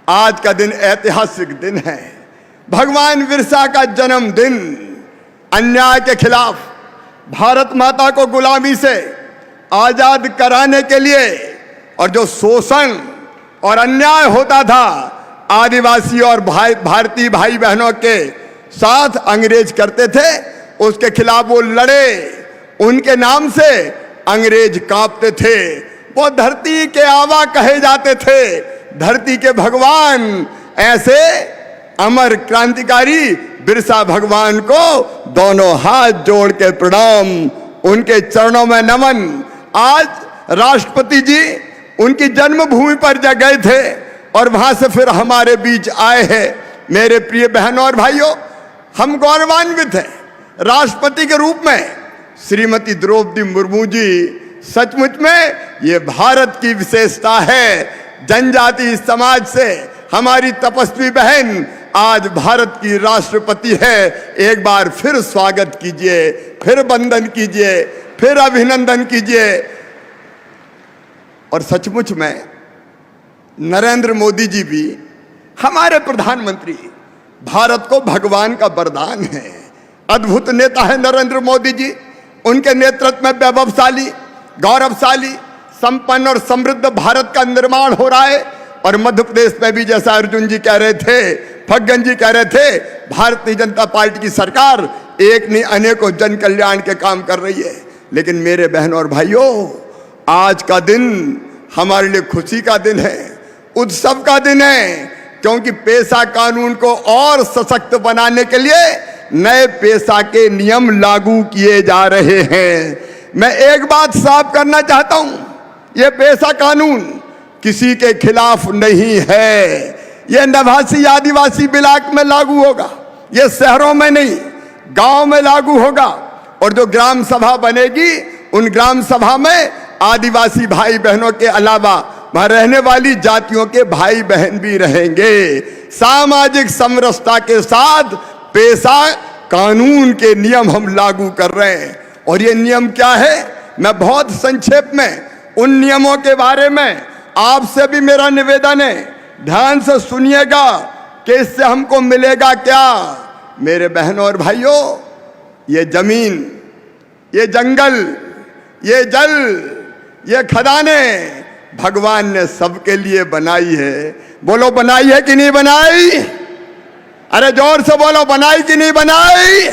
आज का दिन ऐतिहासिक दिन है। भगवान बिरसा का जन्मदिन। अन्याय के खिलाफ, भारत माता को गुलामी से आजाद कराने के लिए, और जो शोषण और अन्याय होता था आदिवासी और भारतीय भाई बहनों के साथ अंग्रेज करते थे, उसके खिलाफ वो लड़े। उनके नाम से अंग्रेज कांपते थे। वो धरती के आवा कहे जाते थे, धरती के भगवान। ऐसे अमर क्रांतिकारी बिरसा भगवान को दोनों हाथ जोड़ के प्रणाम, उनके चरणों में नमन। आज राष्ट्रपति जी उनकी जन्मभूमि पर गए थे और वहां से फिर हमारे बीच आए हैं। मेरे प्रिय बहनों और भाइयों, हम गौरवान्वित हैं। राष्ट्रपति के रूप में श्रीमती द्रौपदी मुर्मू जी, सचमुच में ये भारत की विशेषता है। जनजाति समाज से हमारी तपस्वी बहन आज भारत की राष्ट्रपति है। एक बार फिर स्वागत कीजिए, फिर वंदन कीजिए, फिर अभिनंदन कीजिए। और सचमुच में नरेंद्र मोदी जी भी हमारे प्रधानमंत्री, भारत को भगवान का वरदान है। अद्भुत नेता है नरेंद्र मोदी जी। उनके नेतृत्व में वैभवशाली, गौरवशाली, संपन्न और समृद्ध भारत का निर्माण हो रहा है। और मध्य प्रदेश में भी, जैसा अर्जुन जी कह रहे थे, फग्गन जी कह रहे थे, भारतीय जनता पार्टी की सरकार एक नहीं अनेकों जन कल्याण के काम कर रही है। लेकिन मेरे बहनों और भाइयों, आज का दिन हमारे लिए खुशी का दिन है, उत्सव का दिन है, क्योंकि पेशा कानून को और सशक्त बनाने के लिए नए पेशा के नियम लागू किए जा रहे हैं। मैं एक बात साफ करना चाहता हूं, यह पेशा कानून किसी के खिलाफ नहीं है। यह नवासी आदिवासी ब्लॉक में लागू होगा, यह शहरों में नहीं, गांव में लागू होगा। और जो ग्राम सभा बनेगी, उन ग्राम सभा में आदिवासी भाई बहनों के अलावा वहां रहने वाली जातियों के भाई बहन भी रहेंगे। सामाजिक समरसता के साथ पेशा कानून के नियम हम लागू कर रहे हैं। और ये नियम क्या है, मैं बहुत संक्षेप में उन नियमों के बारे में आपसे भी मेरा निवेदन है, ध्यान से सुनिएगा कि इससे हमको मिलेगा क्या। मेरे बहनों और भाइयों, ये जमीन, ये जंगल, ये जल, ये खदाने भगवान ने सबके लिए बनाई है। बोलो, बनाई है कि नहीं बनाई? अरे जोर से बोलो, बनाई कि नहीं बनाई?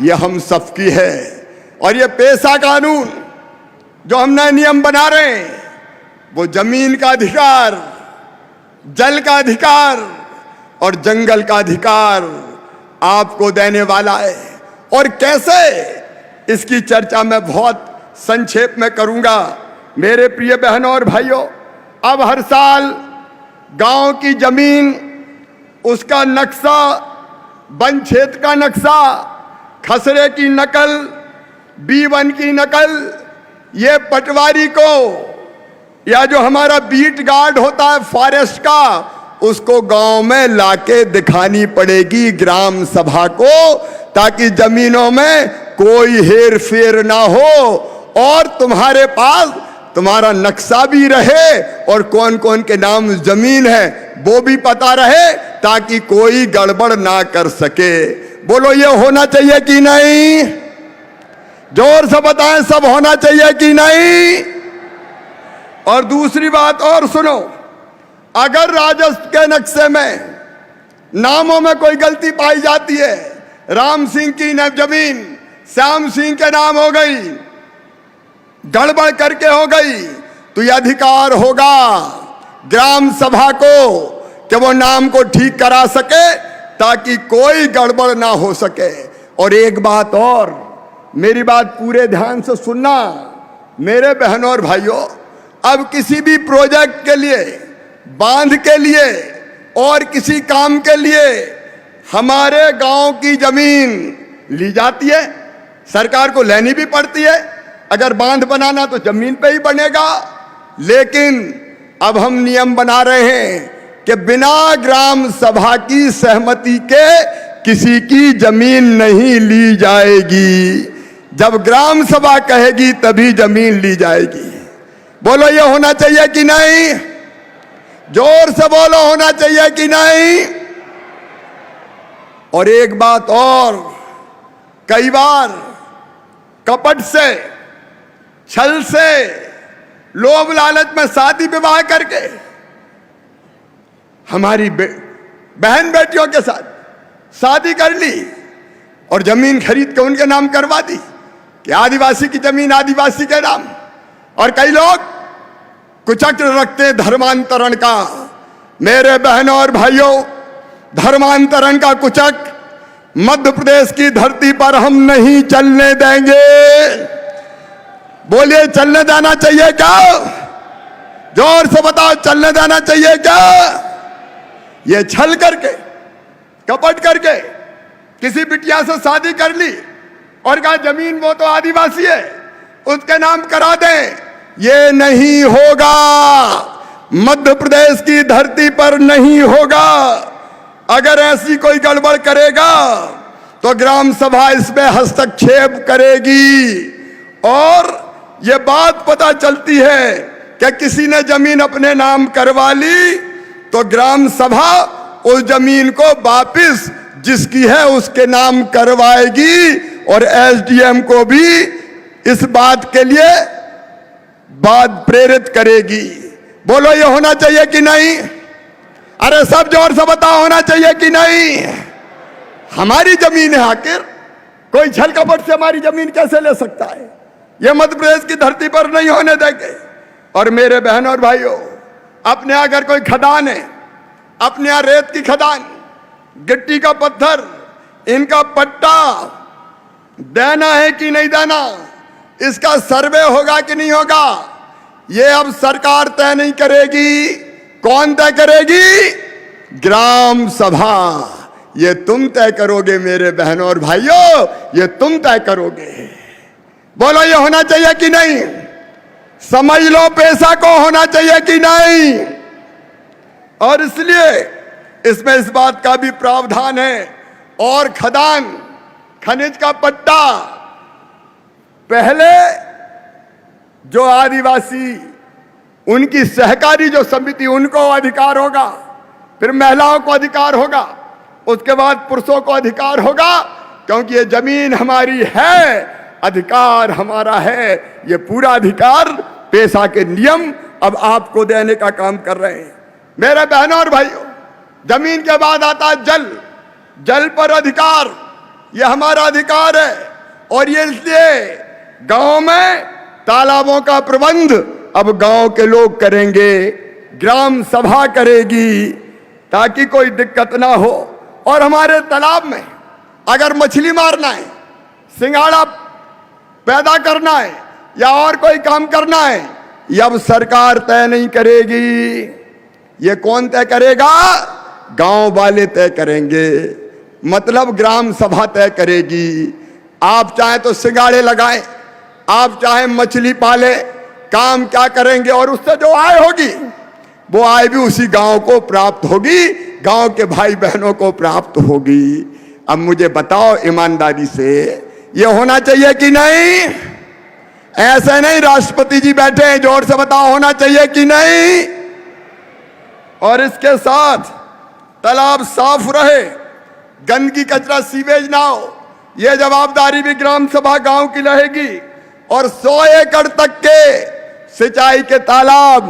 ये हम सबकी है। और ये पेशा कानून जो हम नए नियम बना रहे हैं, वो जमीन का अधिकार, जल का अधिकार और जंगल का अधिकार आपको देने वाला है। और कैसे, इसकी चर्चा मैं बहुत संक्षेप में करूंगा। मेरे प्रिय बहनों और भाइयों, अब हर साल गांव की जमीन, उसका नक्शा, वन क्षेत्र का नक्शा, खसरे की नकल, B1 की नकल, ये पटवारी को या जो हमारा बीट गार्ड होता है फॉरेस्ट का, उसको गांव में लाके दिखानी पड़ेगी ग्राम सभा को, ताकि जमीनों में कोई हेर फेर ना हो और तुम्हारे पास तुम्हारा नक्शा भी रहे और कौन कौन के नाम जमीन है वो भी पता रहे, ताकि कोई गड़बड़ ना कर सके। बोलो, ये होना चाहिए कि नहीं? जोर से बताएं, सब होना चाहिए कि नहीं? और दूसरी बात और सुनो, अगर राजस्व के नक्शे में नामों में कोई गलती पाई जाती है, राम सिंह की जमीन श्याम सिंह के नाम हो गई, गड़बड़ करके हो गई, तो यह अधिकार होगा ग्राम सभा को कि वो नाम को ठीक करा सके, ताकि कोई गड़बड़ ना हो सके। और एक बात और, मेरी बात पूरे ध्यान से सुनना मेरे बहनों और भाइयों, अब किसी भी प्रोजेक्ट के लिए, बांध के लिए और किसी काम के लिए हमारे गांव की जमीन ली जाती है, सरकार को लेनी भी पड़ती है। अगर बांध बनाना तो जमीन पे ही बनेगा। लेकिन अब हम नियम बना रहे हैं कि बिना ग्राम सभा की सहमति के किसी की जमीन नहीं ली जाएगी। जब ग्राम सभा कहेगी तभी जमीन ली जाएगी। बोलो, ये होना चाहिए कि नहीं? जोर से बोलो, होना चाहिए कि नहीं? और एक बात और, कई बार कपट से, छल से, लोभ लालच में शादी विवाह करके हमारी बहन बेटियों के साथ शादी कर ली और जमीन खरीद के उनके नाम करवा दी कि आदिवासी की जमीन आदिवासी के नाम। और कई लोग कुचक्र रखते धर्मांतरण का। मेरे बहनों और भाइयों, धर्मांतरण का कुचक मध्य प्रदेश की धरती पर हम नहीं चलने देंगे। बोलिए, चलने देना चाहिए क्या? जोर से बताओ, चलने देना चाहिए क्या? ये छल करके, कपट करके किसी बिटिया से शादी कर ली और कहा जमीन वो तो आदिवासी है, उसके नाम करा दें। ये नहीं होगा, मध्य प्रदेश की धरती पर नहीं होगा। अगर ऐसी कोई गड़बड़ करेगा तो ग्राम सभा इसमें हस्तक्षेप करेगी। और ये बात पता चलती है कि किसी ने जमीन अपने नाम करवा ली तो ग्राम सभा उस जमीन को वापिस जिसकी है उसके नाम करवाएगी और एसडीएम को भी इस बात के लिए बात प्रेरित करेगी। बोलो, ये होना चाहिए कि नहीं? अरे सब जोर से बताओ, होना चाहिए कि नहीं? हमारी जमीन है, आखिर कोई छल कपट से हमारी जमीन कैसे ले सकता है? ये मध्य प्रदेश की धरती पर नहीं होने देंगे। और मेरे बहनों और भाइयों, अपने यहाँ अगर कोई खदान है, अपने यहाँ रेत की खदान, गिट्टी का पत्थर, इनका पट्टा देना है कि नहीं देना, इसका सर्वे होगा कि नहीं होगा, ये अब सरकार तय नहीं करेगी। कौन तय करेगी? ग्राम सभा। ये तुम तय करोगे मेरे बहनों और भाइयों, ये तुम तय करोगे। बोलो, ये होना चाहिए कि नहीं? समझ लो, पैसा को होना चाहिए कि नहीं? और इसलिए इसमें इस बात का भी प्रावधान है। और खदान, खनिज का पट्टा पहले जो आदिवासी, उनकी सहकारी जो समिति, उनको अधिकार होगा, फिर महिलाओं को अधिकार होगा, उसके बाद पुरुषों को अधिकार होगा। क्योंकि ये जमीन हमारी है, अधिकार हमारा है। ये पूरा अधिकार पेशा के नियम अब आपको देने का काम कर रहे हैं। मेरे बहनों और भाइयों, जमीन के बाद आता है जल। जल पर अधिकार, ये हमारा अधिकार है। और ये इसलिए गांव में तालाबों का प्रबंध अब गांव के लोग करेंगे, ग्राम सभा करेगी, ताकि कोई दिक्कत ना हो। और हमारे तालाब में अगर मछली मारना है, सिंघाड़ा पैदा करना है या और कोई काम करना है, ये अब सरकार तय नहीं करेगी। ये कौन तय करेगा? गांव वाले तय करेंगे, मतलब ग्राम सभा तय करेगी। आप चाहे तो सिंघाड़े लगाएं, आप चाहे मछली पाले, काम क्या करेंगे? और उससे जो आय होगी, वो आय भी उसी गांव को प्राप्त होगी, गांव के भाई बहनों को प्राप्त होगी। अब मुझे बताओ ईमानदारी से, ये होना चाहिए कि नहीं? ऐसे नहीं राष्ट्रपति जी बैठे हैं, जोर से बताओ, होना चाहिए कि नहीं? और इसके साथ तालाब साफ रहे, गंदगी कचरा सीवेज ना हो, यह जवाबदारी भी ग्राम सभा गांव की रहेगी। और 100 एकड़ तक के सिंचाई के तालाब,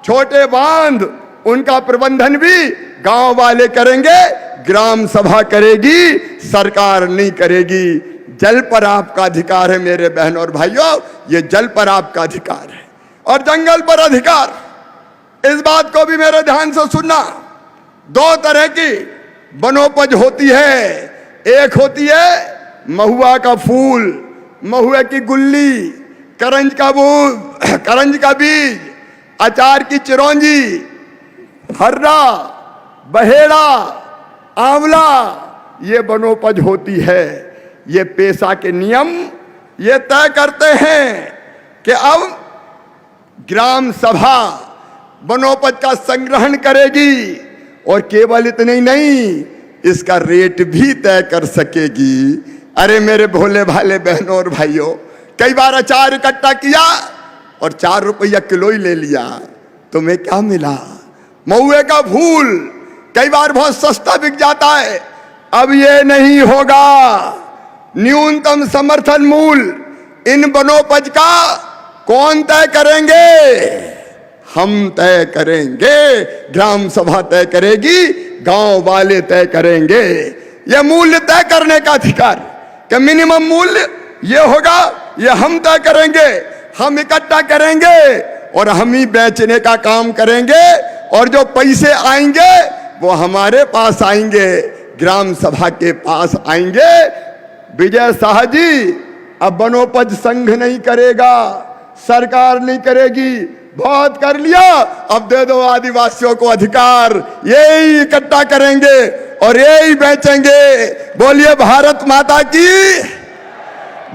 छोटे बांध, उनका प्रबंधन भी गांव वाले करेंगे, ग्राम सभा करेगी, सरकार नहीं करेगी। जल पर आपका अधिकार है मेरे बहनों और भाइयों, ये जल पर आपका अधिकार है। और जंगल पर अधिकार, इस बात को भी मेरे ध्यान से सुनना। 2 तरह की वनोपज होती है। एक होती है महुआ का फूल, महुए की गुल्ली, करंज का बीज, अचार की चिरौंजी, हर्रा, बहेड़ा, आंवला, ये वनोपज होती है। ये पेशा के नियम ये तय करते हैं कि अब ग्राम सभा वनोपज का संग्रहण करेगी और केवल इतने ही नहीं, इसका रेट भी तय कर सकेगी। अरे मेरे भोले भाले बहनों और भाइयों, कई बार अचार इकट्ठा किया और 4 रुपया किलो ही ले लिया, तुम्हें क्या मिला? महुए का फूल कई बार बहुत सस्ता बिक जाता है। अब ये नहीं होगा। न्यूनतम समर्थन मूल्य इन वनोपज का कौन तय करेंगे? हम तय करेंगे। ग्राम सभा तय करेगी, गांव वाले तय करेंगे। यह मूल्य तय करने का अधिकार कि मिनिमम मूल्य ये होगा, ये हम तय करेंगे। हम इकट्ठा करेंगे और हम ही बेचने का काम करेंगे, और जो पैसे आएंगे वो हमारे पास आएंगे, ग्राम सभा के पास आएंगे। विजय शाह जी अब वनोपज संघ नहीं करेगा, सरकार नहीं करेगी, बहुत कर लिया, अब दे दो आदिवासियों को अधिकार। यही इकट्ठा करेंगे और यही बेचेंगे। बोलिए भारत माता की।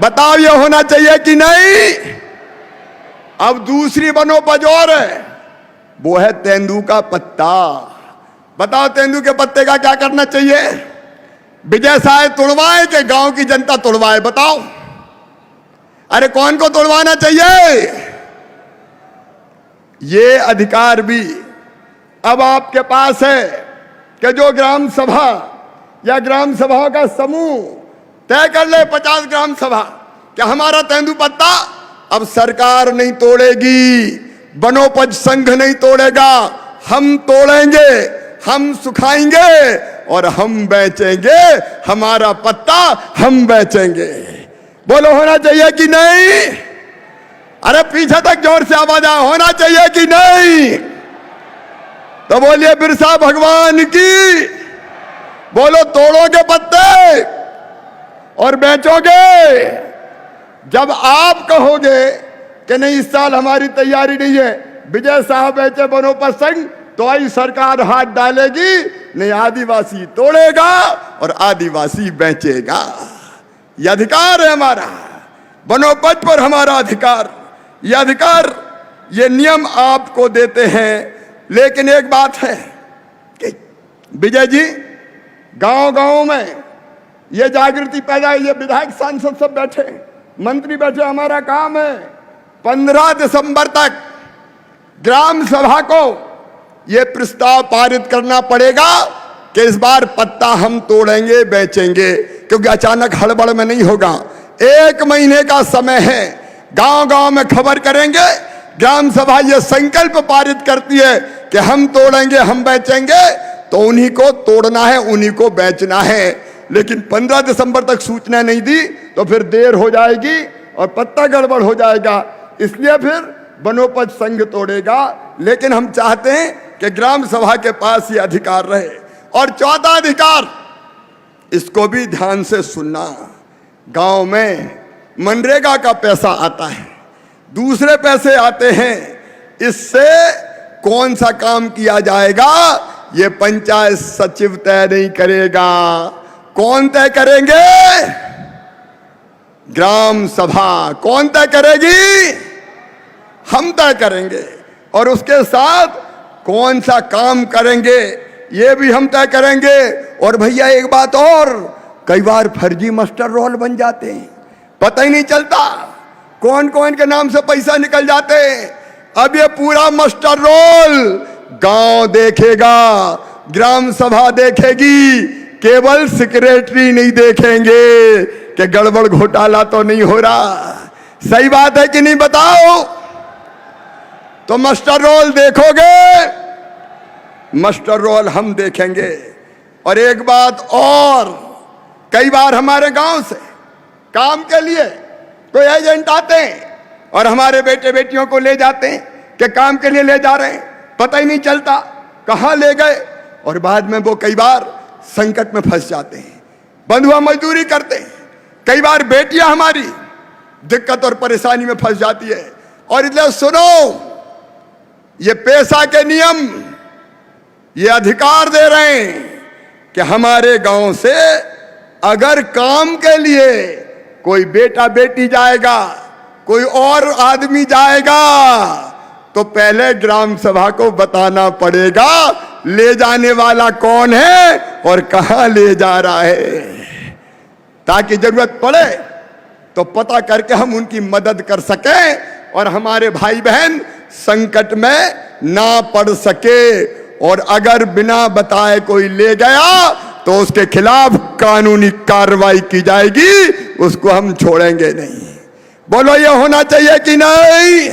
बताओ ये होना चाहिए कि नहीं? अब दूसरी वनोपज और है, वो है तेंदू का पत्ता। बताओ तेंदू के पत्ते का क्या करना चाहिए? विजय शाह तोड़वाए कि गांव की जनता तोड़वाए? बताओ। अरे कौन को तोड़वाना चाहिए? ये अधिकार भी अब आपके पास है कि जो ग्राम सभा या ग्राम सभाओं का समूह तय कर ले, 50 ग्राम सभा, कि हमारा तेंदू पत्ता अब सरकार नहीं तोड़ेगी, वनोपज संघ नहीं तोड़ेगा, हम तोड़ेंगे, हम सुखाएंगे और हम बेचेंगे। हमारा पत्ता हम बेचेंगे। बोलो होना चाहिए कि नहीं? अरे पीछे तक जोर से आवाज आए, होना चाहिए कि नहीं? तो बोलिए बिरसा भगवान की। बोलो तोड़ोगे पत्ते और बेचोगे। जब आप कहोगे कि नहीं इस साल हमारी तैयारी नहीं है, विजय शाह बेचे वनोपज संघ, तो आई सरकार हाथ डालेगी, नहीं आदिवासी तोड़ेगा और आदिवासी बेचेगा। यह अधिकार है हमारा, वनोपज पर हमारा अधिकार। यह अधिकार, ये नियम आपको देते हैं। लेकिन एक बात है कि विजय जी, गांव गांव में ये जागृति पैदा है। ये विधायक सांसद सब बैठे, मंत्री बैठे, हमारा काम है 15 दिसंबर तक ग्राम सभा को ये प्रस्ताव पारित करना पड़ेगा कि इस बार पत्ता हम तोड़ेंगे, बेचेंगे, क्योंकि अचानक हड़बड़ में नहीं होगा। 1 महीने का समय है, गांव गांव में खबर करेंगे। ग्राम सभा ये संकल्प पारित करती है कि हम तोड़ेंगे, हम बेचेंगे, तो उन्हीं को तोड़ना है, उन्हीं को बेचना है। लेकिन 15 दिसंबर तक सूचना नहीं दी तो फिर देर हो जाएगी और पत्ता गड़बड़ हो जाएगा। इसलिए फिर वनोपज संघ तोड़ेगा। लेकिन हम चाहते हैं कि ग्राम सभा के पास ये अधिकार रहे। और चौथा अधिकार, इसको भी ध्यान से सुनना, गांव में मनरेगा का पैसा आता है, दूसरे पैसे आते हैं, इससे कौन सा काम किया जाएगा ये पंचायत सचिव तय नहीं करेगा। कौन तय करेंगे? ग्राम सभा। कौन तय करेगी? हम तय करेंगे। और उसके साथ कौन सा काम करेंगे ये भी हम तय करेंगे। और भैया एक बात और, कई बार फर्जी मास्टर रोल बन जाते हैं, पता ही नहीं चलता कौन कौन के नाम से पैसा निकल जाते हैं। अब ये पूरा मास्टर रोल गांव देखेगा, ग्राम सभा देखेगी, केवल सेक्रेटरी नहीं देखेंगे कि गड़बड़ घोटाला तो नहीं हो रहा। सही बात है कि नहीं? बताओ। तो मास्टर रोल देखोगे, मास्टर रोल हम देखेंगे। और एक बात और, कई बार हमारे गांव से काम के लिए कोई एजेंट आते हैं और हमारे बेटे बेटियों को ले जाते हैं कि काम के लिए ले जा रहे हैं, पता ही नहीं चलता कहाँ ले गए। और बाद में वो कई बार संकट में फंस जाते हैं, बंधुआ मजदूरी करते हैं। कई बार बेटियां हमारी दिक्कत और परेशानी में फंस जाती है। और इसलिए सुनो, ये पेशा के नियम ये अधिकार दे रहे हैं कि हमारे गांव से अगर काम के लिए कोई बेटा बेटी जाएगा, कोई और आदमी जाएगा, तो पहले ग्राम सभा को बताना पड़ेगा ले जाने वाला कौन है और कहां ले जा रहा है, ताकि जरूरत पड़े तो पता करके हम उनकी मदद कर सकें और हमारे भाई बहन संकट में ना पड़ सके। और अगर बिना बताए कोई ले गया तो उसके खिलाफ कानूनी कार्रवाई की जाएगी, उसको हम छोड़ेंगे नहीं। बोलो ये होना चाहिए कि नहीं?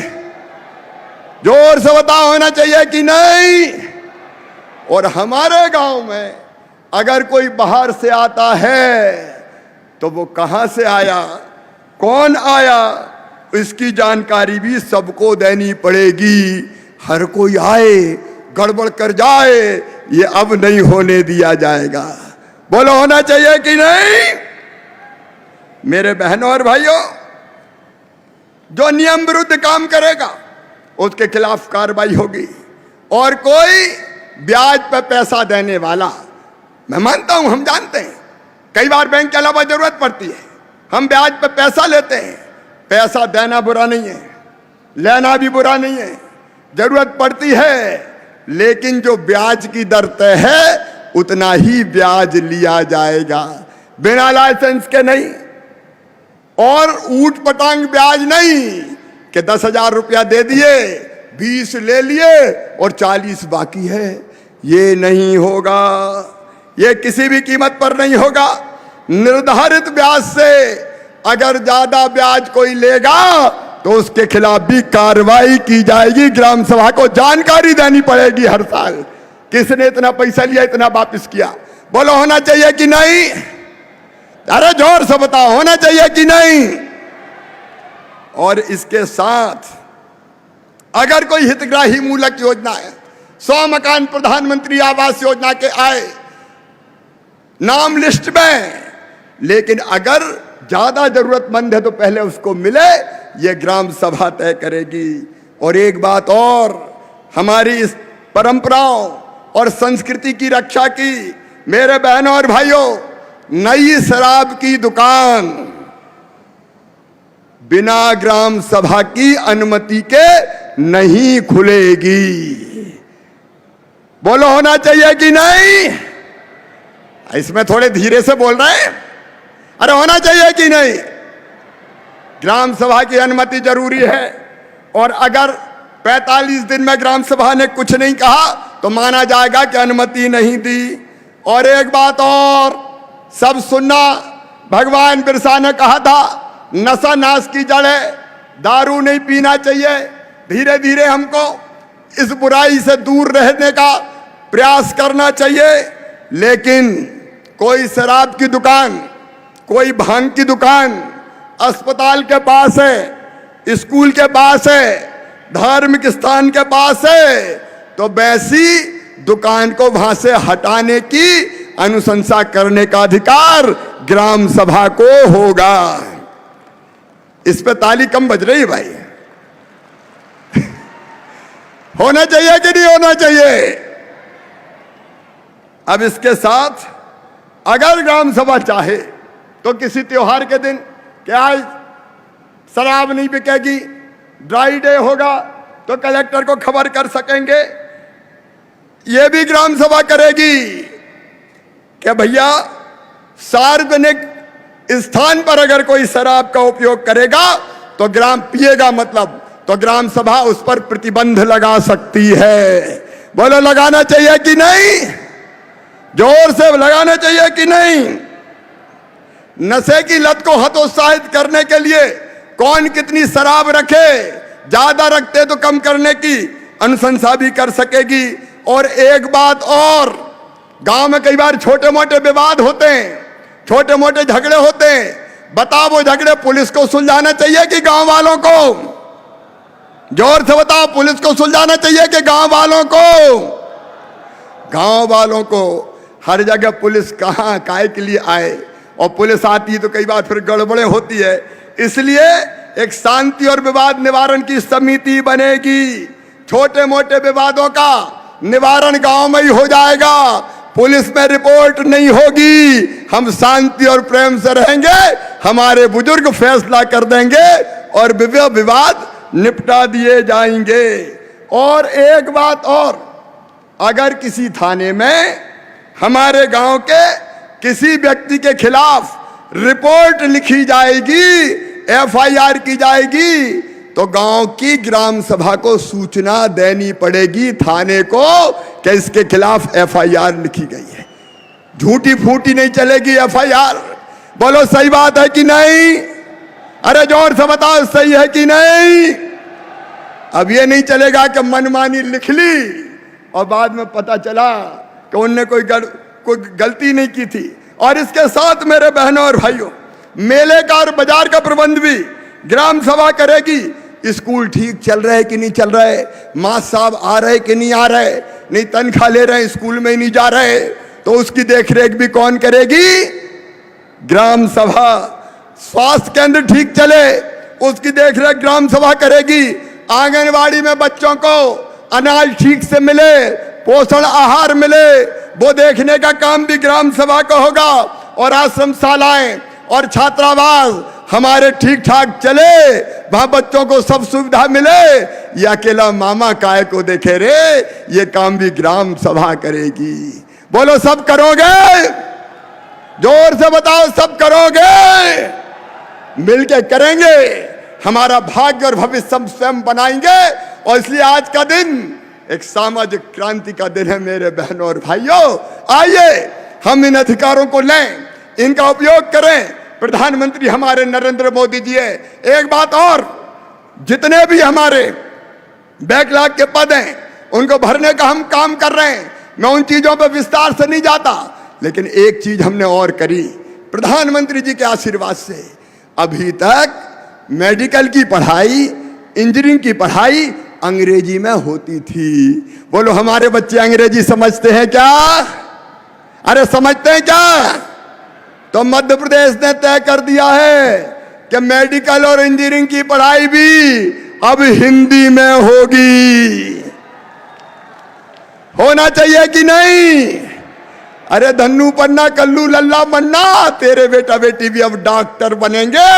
जोर से बताओ, होना चाहिए कि नहीं? और हमारे गांव में अगर कोई बाहर से आता है तो वो कहां से आया, कौन आया, इसकी जानकारी भी सबको देनी पड़ेगी। हर कोई आए गड़बड़ कर जाए, ये अब नहीं होने दिया जाएगा। बोलो होना चाहिए कि नहीं? मेरे बहनों और भाइयों, जो नियम विरुद्ध काम करेगा उसके खिलाफ कार्रवाई होगी। और कोई ब्याज पर पैसा देने वाला, मैं मानता हूं, हम जानते हैं कई बार बैंक के अलावा जरूरत पड़ती है, हम ब्याज पर पैसा लेते हैं। पैसा देना बुरा नहीं है, लेना भी बुरा नहीं है, जरूरत पड़ती है, लेकिन जो ब्याज की दर तय है उतना ही ब्याज लिया जाएगा, बिना लाइसेंस के नहीं। और ऊट पटांग ब्याज नहीं कि 10,000 रुपया दे दिए, 20 ले लिए और 40 बाकी है, ये नहीं होगा, ये किसी भी कीमत पर नहीं होगा। निर्धारित ब्याज से अगर ज्यादा ब्याज कोई लेगा तो उसके खिलाफ भी कार्रवाई की जाएगी। ग्राम सभा को जानकारी देनी पड़ेगी हर साल, किसने इतना पैसा लिया, इतना वापस किया। बोलो होना चाहिए कि नहीं? अरे जोर से बताओ, होना चाहिए कि नहीं? और इसके साथ अगर कोई हितग्राही मूलक योजना है, 100 मकान प्रधानमंत्री आवास योजना के आए नाम लिस्ट में, लेकिन अगर ज्यादा जरूरतमंद है तो पहले उसको मिले, ये ग्राम सभा तय करेगी। और एक बात और, हमारी इस परंपराओं और संस्कृति की रक्षा की, मेरे बहनों और भाइयों, नई शराब की दुकान बिना ग्राम सभा की अनुमति के नहीं खुलेगी। बोलो होना चाहिए कि नहीं? इसमें थोड़े धीरे से बोल रहे हैं। अरे होना चाहिए कि नहीं? ग्राम सभा की अनुमति जरूरी है। और अगर 45 दिन में ग्राम सभा ने कुछ नहीं कहा तो माना जाएगा कि अनुमति नहीं दी। और एक बात और, सब सुनना, भगवान बिरसा ने कहा था नशा नाश की जड़ है, दारू नहीं पीना चाहिए। धीरे धीरे हमको इस बुराई से दूर रहने का प्रयास करना चाहिए। लेकिन कोई शराब की दुकान, कोई भांग की दुकान अस्पताल के पास है, स्कूल के पास है, धार्मिक स्थान के पास है, तो वैसी दुकान को वहां से हटाने की अनुशंसा करने का अधिकार ग्राम सभा को होगा। इस पे ताली कम बज रही है भाई। होना चाहिए कि नहीं होना चाहिए? अब इसके साथ अगर ग्राम सभा चाहे तो किसी त्योहार के दिन क्या आज शराब नहीं बिकेगी, ड्राई डे होगा, तो कलेक्टर को खबर कर सकेंगे। ये भी ग्राम सभा करेगी कि भैया सार्वजनिक स्थान पर अगर कोई शराब का उपयोग करेगा तो ग्राम पिएगा मतलब, तो ग्राम सभा उस पर प्रतिबंध लगा सकती है। बोलो लगाना चाहिए कि नहीं? जोर से लगाना चाहिए कि नहीं? नशे की लत को हतोत्साहित करने के लिए कौन कितनी शराब रखे, ज्यादा रखते तो कम करने की अनुशंसा भी कर सकेगी। और एक बात और, गांव में कई बार छोटे मोटे विवाद होते हैं, छोटे मोटे झगड़े होते हैं, बताओ वो झगड़े पुलिस को सुलझाना चाहिए कि गांव वालों को? जोर से बताओ, पुलिस को सुलझाना चाहिए कि गांव वालों को? गांव वालों को। हर जगह पुलिस कहां काय के लिए आए, और पुलिस आती है तो कई बार फिर गड़बड़े होती है। इसलिए एक शांति और विवाद निवारण की समिति बनेगी। छोटे मोटे विवादों का निवारण गांव में ही हो जाएगा, पुलिस में रिपोर्ट नहीं होगी। हम शांति और प्रेम से रहेंगे, हमारे बुजुर्ग फैसला कर देंगे और विवाद निपटा दिए जाएंगे। और एक बात और, अगर किसी थाने में हमारे गांव के किसी व्यक्ति के खिलाफ रिपोर्ट लिखी जाएगी, FIR की जाएगी, तो गांव की ग्राम सभा को सूचना देनी पड़ेगी थाने को कि इसके खिलाफ एफआईआर लिखी गई है। झूठी फूटी नहीं चलेगी एफआईआर। बोलो सही बात है कि नहीं? अरे जोर से बताओ सही है कि नहीं? अब ये नहीं चलेगा कि मनमानी लिख ली और बाद में पता चला कि उनने कोई गलती नहीं की थी। और इसके साथ मेरे बहनों और भाइयों, मेले का और बाजार का प्रबंध भी ग्राम सभा करेगी। स्कूल ठीक चल रहे कि नहीं चल रहे, मास्टर साहब आ रहे कि नहीं आ रहे, नहीं तनख्वाह ले रहे स्कूल में ही नहीं जा रहे, तो उसकी देखरेख भी कौन करेगी? ग्राम सभा। स्वास्थ्य केंद्र ठीक चले उसकी देखरेख ग्राम सभा करेगी। आंगनवाड़ी में बच्चों को अनाज ठीक से मिले, पोषण आहार मिले, वो देखने का काम भी ग्राम सभा का होगा। और आश्रम शालाएं और छात्रावास हमारे ठीक ठाक चले, वहां बच्चों को सब सुविधा मिले। ये अकेला मामा काय को देखे रे, ये काम भी ग्राम सभा करेगी। बोलो सब करोगे? जोर से बताओ सब करोगे? मिलके करेंगे, हमारा भाग्य और भविष्य हम स्वयं बनाएंगे। और इसलिए आज का दिन एक सामाजिक क्रांति का दिन है मेरे बहनों और भाइयों। आइए हम इन अधिकारों को लें, इनका उपयोग करें। प्रधानमंत्री हमारे नरेंद्र मोदी जी है। एक बात और, जितने भी हमारे बैकलॉग के पद हैं उनको भरने का हम काम कर रहे हैं। मैं उन चीजों पर विस्तार से नहीं जाता, लेकिन एक चीज हमने और करी प्रधानमंत्री जी के आशीर्वाद से। अभी तक मेडिकल की पढ़ाई, इंजीनियरिंग की पढ़ाई अंग्रेजी में होती थी। बोलो हमारे बच्चे अंग्रेजी समझते हैं क्या? अरे समझते हैं क्या? तो मध्य प्रदेश ने तय कर दिया है कि मेडिकल और इंजीनियरिंग की पढ़ाई भी अब हिंदी में होगी। होना चाहिए कि नहीं? अरे धन्नू पन्ना कल्लू लल्ला मन्ना, तेरे बेटा बेटी भी अब डॉक्टर बनेंगे।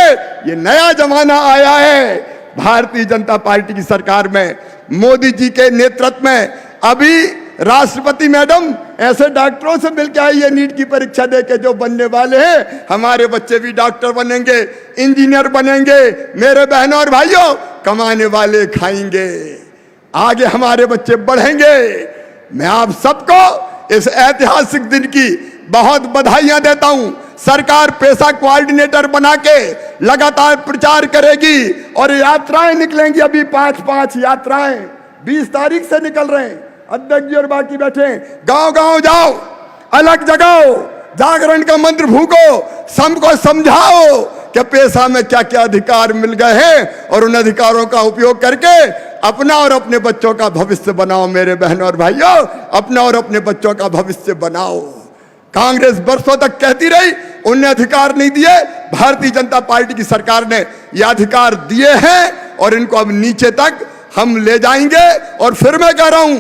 ये नया जमाना आया है भारतीय जनता पार्टी की सरकार में, मोदी जी के नेतृत्व में। अभी राष्ट्रपति मैडम ऐसे डॉक्टरों से मिलकर आई है नीट की परीक्षा देके जो बनने वाले हैं। हमारे बच्चे भी डॉक्टर बनेंगे, इंजीनियर बनेंगे। मेरे बहनों और भाइयों, कमाने वाले खाएंगे, आगे हमारे बच्चे बढ़ेंगे। मैं आप सबको इस ऐतिहासिक दिन की बहुत बधाइयां देता हूं। सरकार पेशा कोऑर्डिनेटर बना के लगातार प्रचार करेगी और यात्राएं निकलेंगी। अभी 5-5 यात्राएं 20 तारीख से निकल रहे हैं। अध्यक्ष जी और बाकी बैठे, गांव गांव जाओ, अलग जगाओ, जागरण का मंत्र फूको, सबको समझाओ कि पेशा में क्या क्या अधिकार मिल गए हैं और उन अधिकारों का उपयोग करके अपना और अपने बच्चों का भविष्य बनाओ। मेरे बहनों और भाइयों, अपना और अपने बच्चों का भविष्य बनाओ। कांग्रेस बरसों तक कहती रही उन्हें अधिकार नहीं दिए, भारतीय जनता पार्टी की सरकार ने यह अधिकार दिए हैं और इनको अब नीचे तक हम ले जाएंगे। और फिर मैं कह रहा हूं,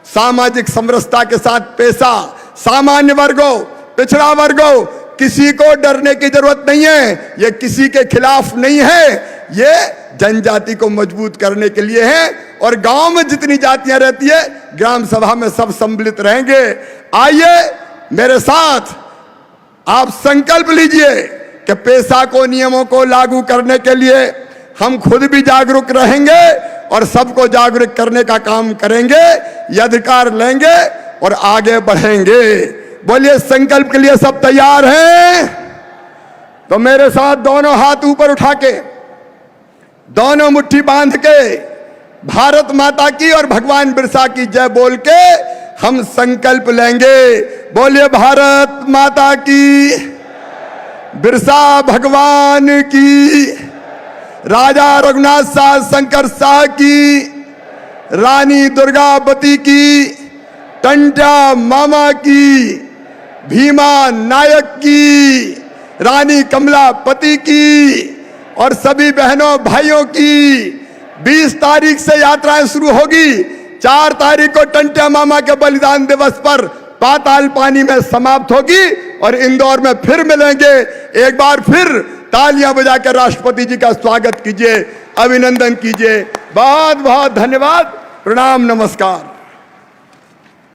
सामाजिक समरसता के साथ पेशा, सामान्य वर्गों, पिछड़ा वर्गों, किसी को डरने की जरूरत नहीं है। ये किसी के खिलाफ नहीं है, ये जनजाति को मजबूत करने के लिए है। और गांव में जितनी जातियां रहती है, ग्राम सभा में सब सम्मिलित रहेंगे। आइए मेरे साथ आप संकल्प लीजिए कि पेशा को, नियमों को लागू करने के लिए हम खुद भी जागरूक रहेंगे और सबको जागरूक करने का काम करेंगे। ये अधिकार लेंगे और आगे बढ़ेंगे। बोलिए संकल्प के लिए सब तैयार हैं? तो मेरे साथ दोनों हाथ ऊपर उठा के, दोनों मुट्ठी बांध के, भारत माता की और भगवान बिरसा की जय बोल के हम संकल्प लेंगे। बोलिए भारत माता की, बिरसा भगवान की, राजा रघुनाथ शाह शंकर शाह की, रानी दुर्गावती की, टंटा मामा की, भीमा नायक की, रानी कमलापति की और सभी बहनों भाइयों की। 20 तारीख से यात्राएं शुरू होगी। 4 तारीख को टंटा मामा के बलिदान दिवस पर पाताल पानी में समाप्त होगी और इंदौर में फिर मिलेंगे। एक बार फिर तालियां बजा कर राष्ट्रपति जी का स्वागत कीजिए, अभिनंदन कीजिए। बहुत बहुत धन्यवाद, प्रणाम, नमस्कार।